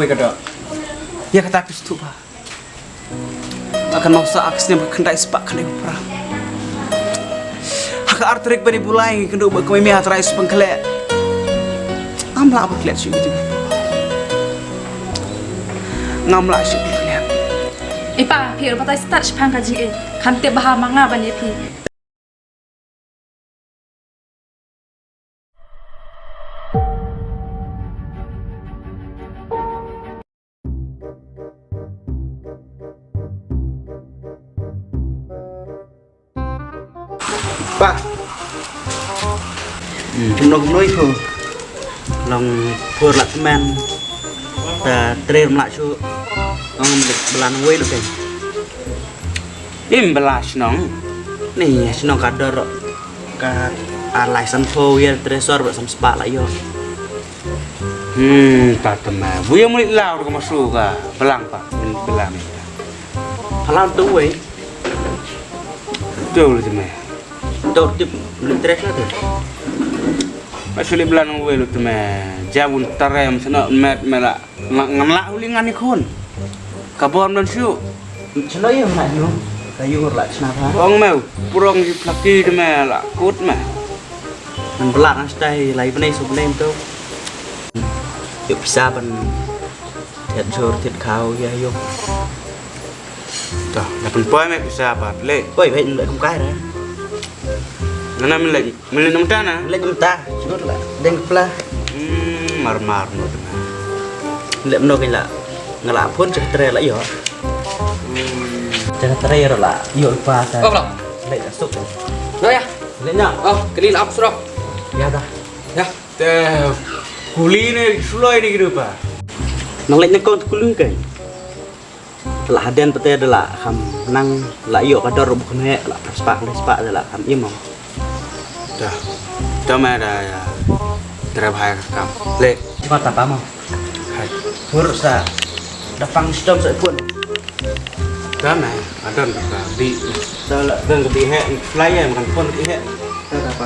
kue kada. Ya kata aku setuju pak. Akan mau saaks ni berkendai sepak kena perang. Hak artrik bani bulai kena ubah kami mihat rais pengkelek. Amla apa kelihatan sih gitu. Ngamla sih kelihatan. Ipa, pi udah patah start sepang kaji kan tiap bahasa manga banyak pi. Pak, nong noi tu, long pur lak semen, ta tren lak su, nong belan wei tu kan. Ini belas nong, ni nong kadar ka alai sanpo ya tresor bersama sepak lak yo. Tak teman, buaya mulut lau tu masuk ka, belang pak, belang ni. Belang tu wei, jauh tu meh. Tor tip tres lah tu. Masuk belan wei lu tu meh. Jabun tarem sana met melak ngamlak ulingan ikon. Kabon dan siu. Sana ya nak yo. Kayu lak senapa. Ong mau purong di plaki tu meh lak kut meh. Man belak stay lai benai su benai tu. Yuk bisa ban thiệt sor thiệt khao ya yo. Dah, dapat poin meh bisa apa? Le, poin baik nak kumkai dah. Nana milik nang tanah, milik nang tanah, cukup lah. Deng pelah, mar no tu. Milik no kena ngelak pun cerai lah yo. Cerai lah, yo lupa dah. Oh belum? Milik masuk. No ya? Miliknya? Oh, kelil apa suruh? Ya dah. Ya. Teh, kuli ni sulai ni gitu pak. Nang milik ni kau tu kuli kan? Lah hadian pete adalah ham nang lah yo kadar bukan hek lah sepak adalah ham imam. Dah, cuma ada ya terabhai kam. Le, mata kamu. Hai, bursa. Dapang sistem saya pun. Cuma ada nak di salah dan di hek flyer makan pun di hek. Ada apa?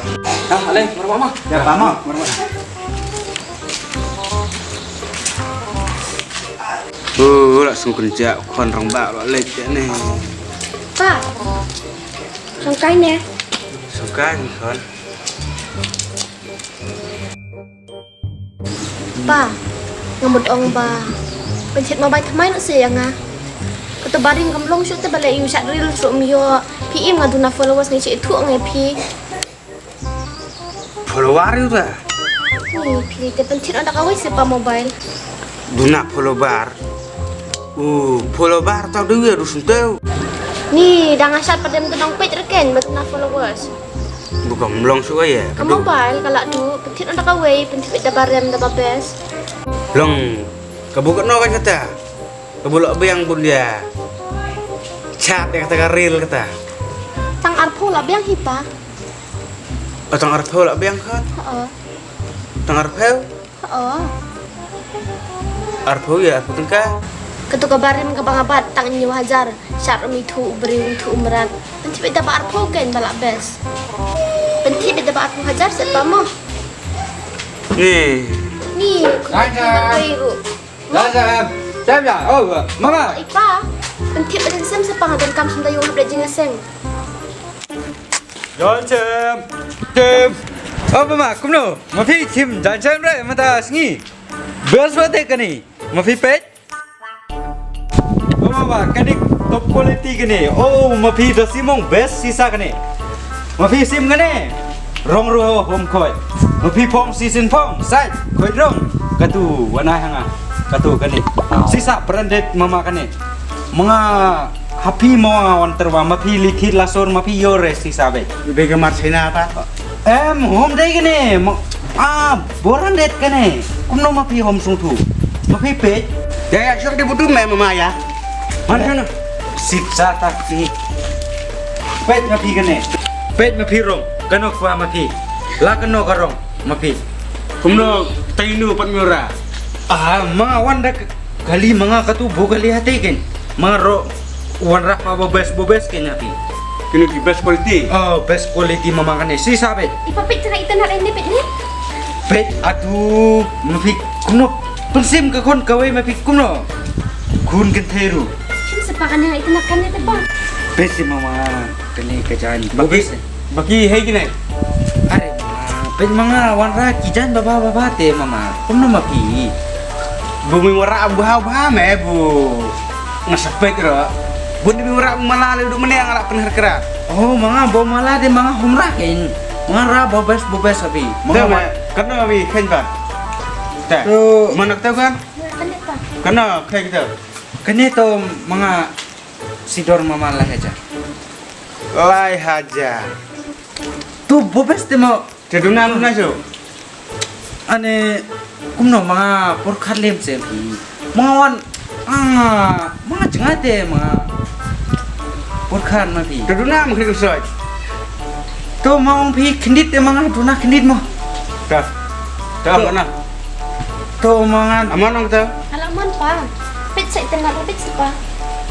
Ah, ale, mama. Ya, mama. Langsung kerja kon rong bak lek ni. Pak, songkai ni. Songkai kon. Pak, ngamut ong ba. Pencet mobile thamai nak sayang ah. Kata baring kamlong shoot te balai you chat reel so mio. PM ngaduna followers ni cik tu ngai pi. Follower itu dah. Ni pi te pencet ada kawai siapa mobile. Duna follower. Follower tau dia rusun tau. Ni dah ngasat pada mengenang page reken batuna followers. Bukan melong suai ya. Kamu mobile kalau tu pencet ada kawai pencet dah barem dah babes. Long, kebuka no kan kata. Kebulak biang pun dia. Chat dia kata reel kata. Tang arpo lah biang hipa. Tang arpo lah biang kan? Tang arpo? Arpo ya, arpo tengkah. Ketua barim ke bangabat tang nyu hajar syar mitu beri untuk umran. Pencet dah arpo kan balak bes. Pencet dah arpo hajar sepamo. Ni, Dah, Sam ya. Oh, mama. Ipa, pencet dah sem sepang dan kam sudah yung habla jinga seng. Jom. Apa mak? Kumno. Mafi tim jangan rai mata singi. Best berapa kani? Mafi pet? Oh mama, kani top quality kani. Oh, mafi dosimong best sisa kani. Mafi sim kani. Rong ruho home koi. Mafi pom season pom side koi rong. Katu warna hanga. Katu kani. Sisa branded mama kani. Mga happy mau awan terwa mafi likit lasor mafi yore sisa be. Bagi Marcina apa? Home day kene. Branded kene. Kumno mafi home sungtu. Mafi page. Ya, sudah dibutuh mama ya. Mana? Sipsa taksi. Page mafi kene. Page mafi rong. Kano kwa mafi. La kano karong mafi. Kumno tainu pat murah. Mga wanda kali mga katu bugali hati ken. Mga ro wanda pa bobes ken nafi. Kini di best quality. Oh, best quality mama kene. Si sabe. Ipa page cerai itan hari ini page ni. Page aduh mafi kuno pensim ke kon kawai ma pi kumno kun kan teru Sim sepakan yang itu makan ya tepa. besi mama kene kejan Bagi hei gini. are pen manga wanra kijan baba te mama kumno ma pi Bumi wara bah me bu. Ngasapet ro. Bun bi wara malale du meneng ala pener kera. oh manga bo mala de manga humra ken manga bobes abi Teu me kana mi khen kan. Ta. Tu- Manak teu kan? Makan ya pa. Kana khen kita. kene to manga sidor mama lah aja Lai haja. tu bobes te mo Ceduna lu naso. ane kumno mga porkhat lem se pi mga wan mga jengate mga porkhat ma pi Ceduna mungkin kusoi. to maong pi kendit te mga duna kendit mo Ta. Ta mana? to mga Aman nang teu. Alaman pa. Pit sa itenga pit sa pa.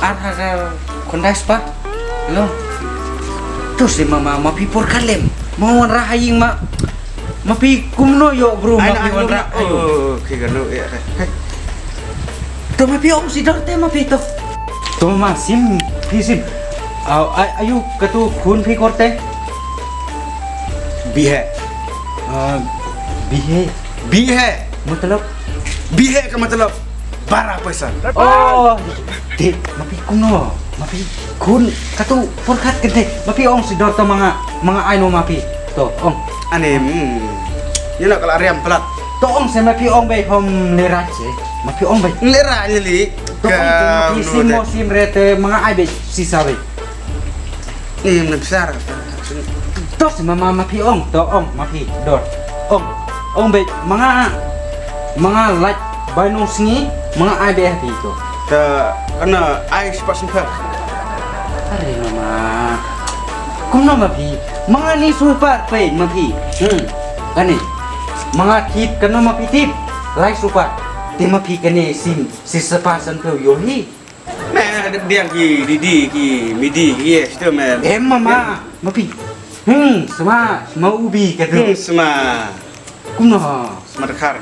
ada kondas pa lo to si mama ma pi porkhat lem mga wan rahaying ma pi kumno yo bro ma pi wan ra Oh, kigano ya. to ma pi om si dorte ma pi to ma sim pi sim ayu katu khun pi korte Bihe. bihe Bihe. मतलब Bihe ka matlab bara paisa. oh di mapi kuno mapi kun katu porkat kente mapi ong si dorto mga aino mapi to ong Ane Yun na kala riam pelat. to ong se mapi ong bay hom lerache mapi ong bay Lera nyeli. to ong te mapi simo sim rete mga ai bay sisa bay Ni mun besar. to si mama mapi ong to ong mapi dor ong bay mga light bainong singi mga ai bay happy to Ta kana ai sepat sempet. are mama kumno mapi mga ni super pe mapi kani mga tip kano mapi tip like super te mapi kani sim si sepasan pe yohi Me diang ki didi ki midi ki sto me. mama mapi semua ubi katu Sema kumno sema dekar.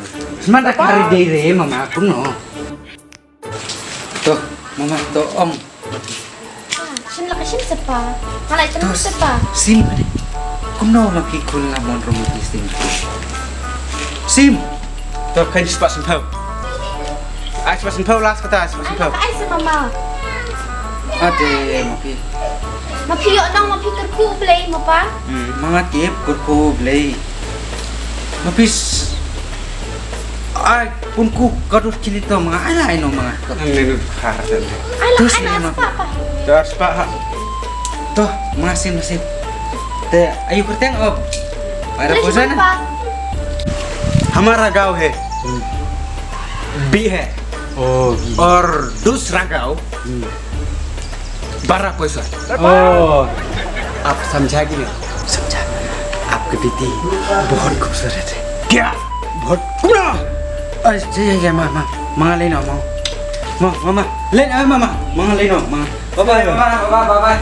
semua dak hari dere mama kumno to mama to om Sim la sim sa pa. Malay itenga sa pa. sim kani kumno mapi kul lamon romo sim Ta kan sepat sempet. Ai sepat sempet las kata sepat Ay, sempet. ay sa mama. ade mapi Mapiyo nang mapikir ku play mo pa. mga tip kurku blay mapis ay punku kadus kilito mga alay no mga Ane dekar. Ay, Terus lang ni anak mama. pa pa. Ta sepat ha. to masim te ayu kerteng op para Terus posana pa. Hamara gau he. Bihe. oh और दूसरा गाँव 12 पैसा oh आप समझा कि नहीं समझा आपके बेटी बहुत खूबसूरत है क्या बहुत कुड़ा अरे mama mga lino mo mama len ay mama mga lino mga bye bye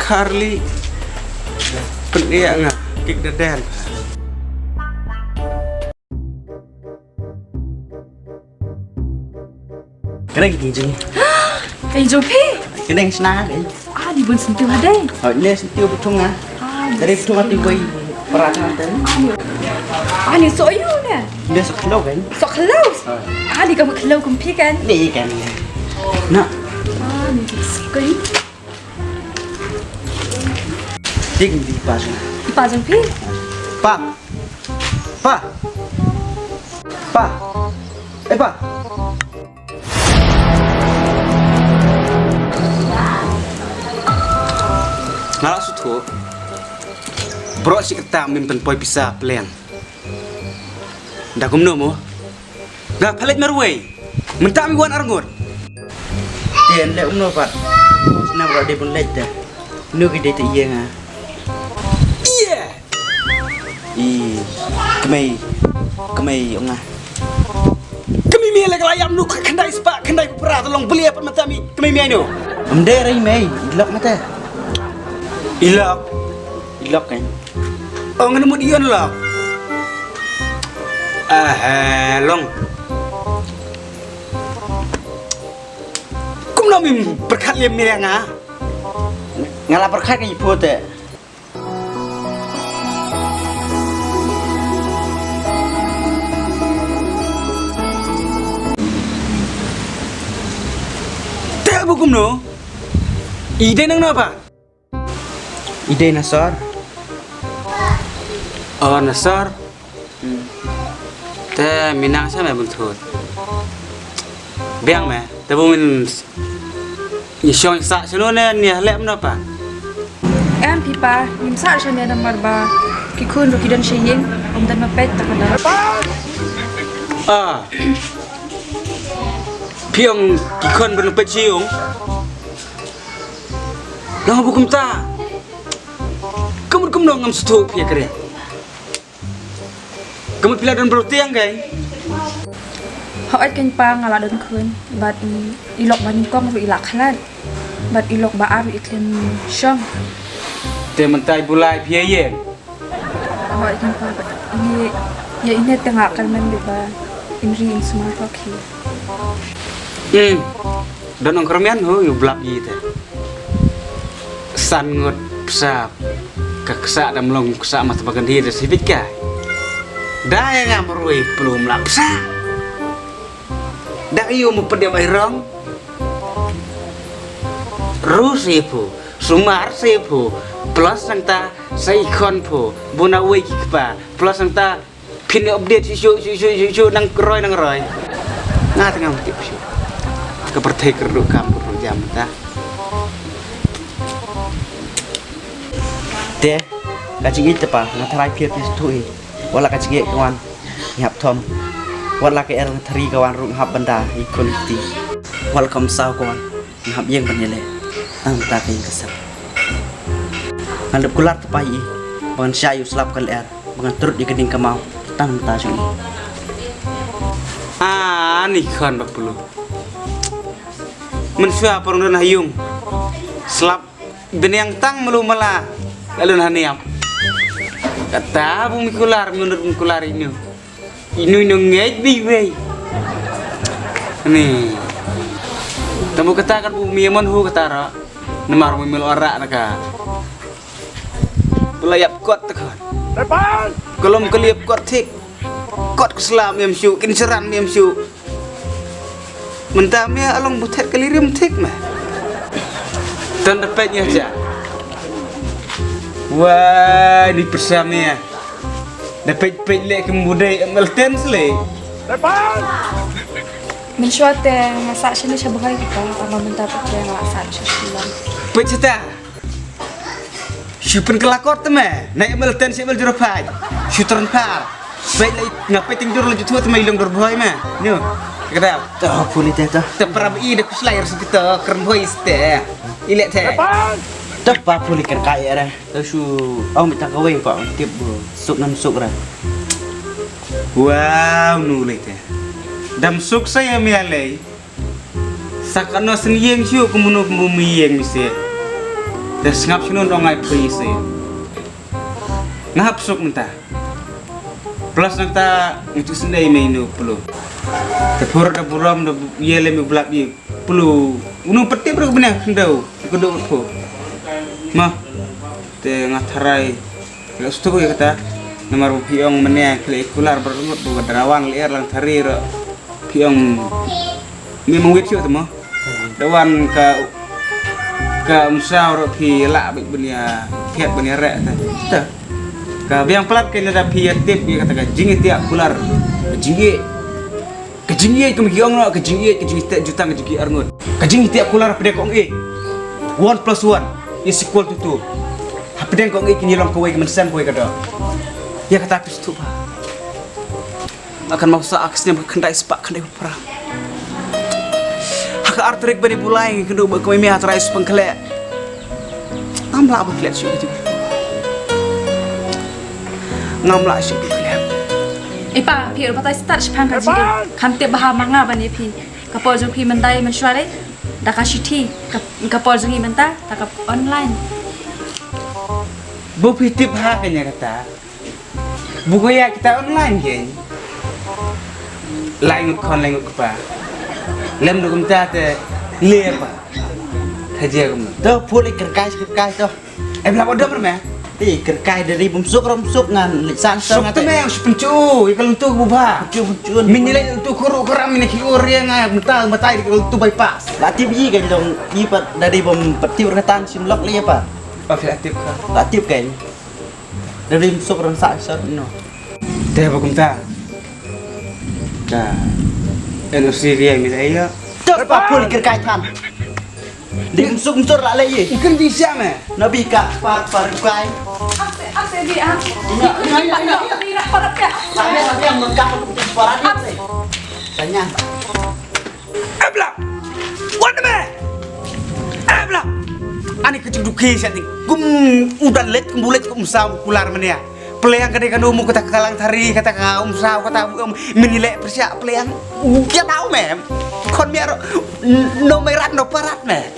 Carly pelia nggak kik deden cái này gì chứ Cái dô phi. cái này sna đấy Đi buồn sừng tiêu hả đây? ở đây sẽ tiêu bút chung à dari bút chung tiêu quay perasaan tới Đi sổ yêu nè. dia sekilo kan Sọ khá lâu. Đi cầm khá lâu cầm phiกัน นี่กันnah Đi thích skấy. tik di pas Đi bà dòng phi. pak pak pak pak Ngalak sutu Bro si kata mimpin poi bisa pelian Dah kumno mo Gak palit merway Mentami wan arngur tiền lệ no pat na bro de pun lệ ta nu ki de te ye nga Iya i kemai onga Kami mi lagi layam nu kendai spa kendai pera tolong beli apa mentami kami mi anu amde rai mai ilok mata Ilok ilok kan Oh ngenemu dion lah Ah long Mami berkat liam mira nga. Ngala berkat kan ibu te. Tak bukum no. Ide nang apa? Ide Nasar. Oh Nasar. Te minang sa me buntot. Biang me, te bu min Yishong sa selo ne ni lem na pa. Em pipa nim sa shane namar ba ki kun ro kidan sheyeng om dan mapet takada. Ah. Piong ki kon ber pe chiung. Nang bukum ta. Kamu nong ngam stu pia kre. Kamu pila dan bertiang kai. Họ ấy kênh pa ngala đơn khơi bạt ilok bani kong ru ilak halan bạt ilok ba ar iklen shong Te mentai bulai pia ye. họ ấy kênh pa ini ya ini tengah kan men ba inri in smart hockey Dan orang kermian ho yu blak yi te. San ngot psa kaksa dam long ksa mas bagan dia sivit kai. Da yang ngamrui belum lap psa. Dak iyo mo pedem ay rong. Rusipu, sumar sipu, plus nangta sai kon pu, buna wei kpa, plus nangta pin update su nang roi. Nga tengah tip su. Ke pertai kerdu kampur jam ta. Te, kacing itu pa, ngatarai piat istui. Wala kacing kawan, nyap tom. Wala ke erang teri kawan rung hab benda ikon ti. Welcome sao kawan. Hab yang banyele. Ang ta kay kasap. Ngalap kular tepai. Bangan syayu selap kal er. Bangan turut di keding kamau. Tang ta syu. Ni kan bak pulu. Men syua porong dan hayung. Selap benyang tang melu mela. Alun haniam. Kata bumi kular menurut bumi kular ini. Inu ngej biwei. Ni. Tamu katakan bumi mon hu katara. Nemar bumi ora naka. Pelayap kuat tekan. Depan. Kolom keliap kuat tik. Kuat keselam yam syu, kinceran yam syu. Mentamnya along butet kelirim tik mah. Dan dapatnya aja. Wah, di persamanya. Dapat pelek kembudai Melton sele. Depan. min shwa te ngasa shine shabagai kita ama menta patre ngasa shishlan Pecita. Syupen kelakor teme. Naik Melton si Mel Jeropai. Syutron par. Baik lagi ngapai tingdur lanjut tua teme ilang dorboy mah. Nyo. Kata. Toh puli teh toh. Temperab i dak selair sekitar kerboy ste. Ilek teh. Depan. Tepat puli kan kaya dah. Tahu aku minta kawin pak tiap suk nam suk dah. Wow nulis teh. Dam suk saya mialai. Sakano senyeng siu kemunu bumi yang misi. Dah ngap sinu dongai prise. Ngap suk mentah. Plus nanta itu sendai menu perlu. Tepur dah buram dah yele mi belak bi perlu. Unu peti perlu benar kendau. Kedua perlu. Mah, te ngatarai, kalau setuju ya kata, nomor piong mana kelikular berumur bukan derawan liar lang tarir, piong memang wet siapa mah, dawan ke musyawarah pi lah benia tiap benia rek ta, ke biang pelat kena ada pi tip dia kata jingi tiap kular, kejingi kemikiong no kejingi tiap juta kejingi arngut, kejingi tiap kular pada kong 1+1 is equal to 2. Apa dia kau ingin nyelong kau ingin mensan kau kada? Ya kata aku itu pak. Akan mau saaksnya berkendai sepak kendai perang. Hak artrik bani bulai kendo berkau ini hati rais pengkelek. Ngamla apa kelek sih itu? Ngamla sih kelek. ipa pi patai start shpang ka ji khamte baha manga bani pi kapor jo pi mandai menshware dakashiti kapor jo menta takap online Bu pitip haknya kata. Buku ya kita online kan. Lain kon lain apa? Lem dokum ta te Le apa? Haji aku. Tu pulih kerkai tu. Belah bodoh mana? Ti kerkai dari bumsuk ngan lisan Sok tu meh, pencu. Kalau tu buba. Cun. Min nilai tu kuruk keram ini kiur yang mentah kalau tu bypass. Latip yi kan dong ipat dari bom petiu retan simlok li apa? Afiliatif ka. Latip kan. Dari bumsuk ron sa no. Teh apa kumta? Dah. Elo Syria ni saya. Tu pa pulih kerkai tan. Di bumsuk la lagi. Ikan bisa meh. Nabi ka pa kerkai. Ase dia. Ini pada pihak. Sampai yang mengkap untuk suara dia. Tanya. Belah. What meh? Belah. Ani kecuduki saya ni. Gum udan let kumbulet kumsam kular menia. Peleang kadang kadang umum kata kalang tari kata umsam kata menilai persiap peleang. Dia tahu mem. Kon biar no merat no parat meh.